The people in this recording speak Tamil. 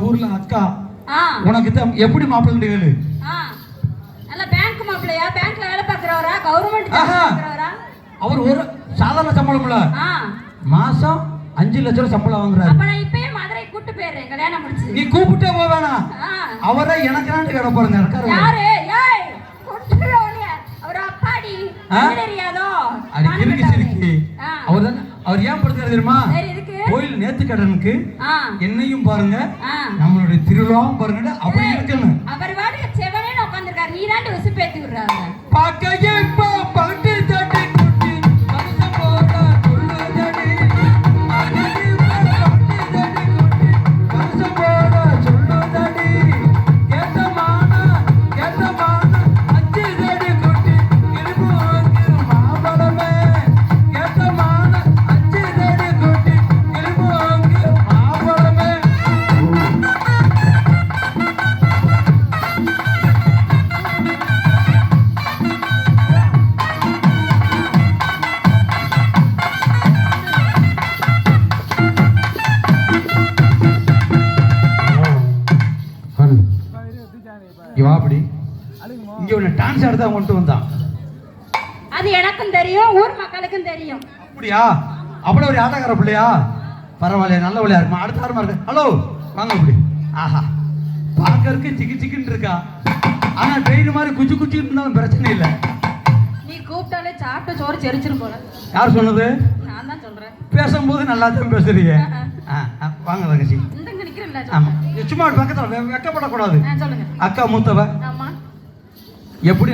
ஊர்ல அக்கா உனக்கு எப்படி மாப்பிள்ளை கேளு. நல்ல பேங்க் மாப்பிள்ளையா? பேங்க்ல வேலை பார்க்கறவரா? கவர்மெண்ட் பார்க்கறவரா? அவர் ஒரு சாதாரண சம்பளம் இல்ல, மாசம் 5 லட்சம் சம்பளம் வாங்குறாரு. அப்ப நான் இப்பவே மதுரை கூட்டி போயிடுறேன் கல்யாணம் முடிச்சு. நீ கூப்பிட்டே போக வேணாம், அவரே எனக்கு நான் கேட போறேன். யாரு? ஏய் கூட்டுறவனே அவர் அப்பாடி தெரியாதோ? அது இருக்கு சிரிக்கி. அவர் ஏன் படுத்துறாரு தெரியுமா? கோயில் நேத்து கடனுக்கு என்னையும் பாருங்க, நம்மளுடைய திருவிழாவும் பாருங்க, அப்படி இருக்கணும். அவர் வாடகை செவனே உட்கார்ந்திருக்காரு, நீ தான் உசு பேத்தி விடுறாங்க. பாக்கையே இப்ப பாட்டு தட்டி குட்டி மனச போடா சொல்லுதடி, பாக்கையே பாட்டு தட்டி குட்டி மனச போடா சொல்லுதடி, கேட்டமான அஞ்சு தடி குட்டி இருபு வாங்கிரு மாவளமே, கேட்டமான அஞ்சு தடி குட்டி இருபு வாங்கிரு மாவளமே. அப்படி இங்க ஒரு டான்ஸ் ஆடுதா கொண்டு வந்தான். அது எனக்கும் தெரியும், ஊர் மக்களுக்கும் தெரியும். அப்படியா? அவ்வளவு ஒரு ஆட்டக்கார பிள்ளையா? பரவாயில்ல, நல்ல பிள்ளையா இருக்குமா? அடுத்த ஆரமா இருக்கு. ஹலோ வாங்க. அப்படி ஆஹா, பாக்கறதுக்கு சிக்கி சிக்கின்னு இருக்கா, ஆனா ட்ரெயின் மாதிரி குச்சி குச்சி இருந்தாலும் பிரச்சனை இல்லை. நீ கூப்பிட்டாலே சாப்பிட்ட சோறு செரிச்சிரும் போல. யார் சொன்னது? நான் தான் சொல்றேன். பேசும்போது நல்லா தான் பேசுறீங்க. வாங்க தங்கச்சி. ஆமா, சும்மா பக்கத்துல வெக்கப்படக்கூடாது. அக்கா மூத்தவ எப்படி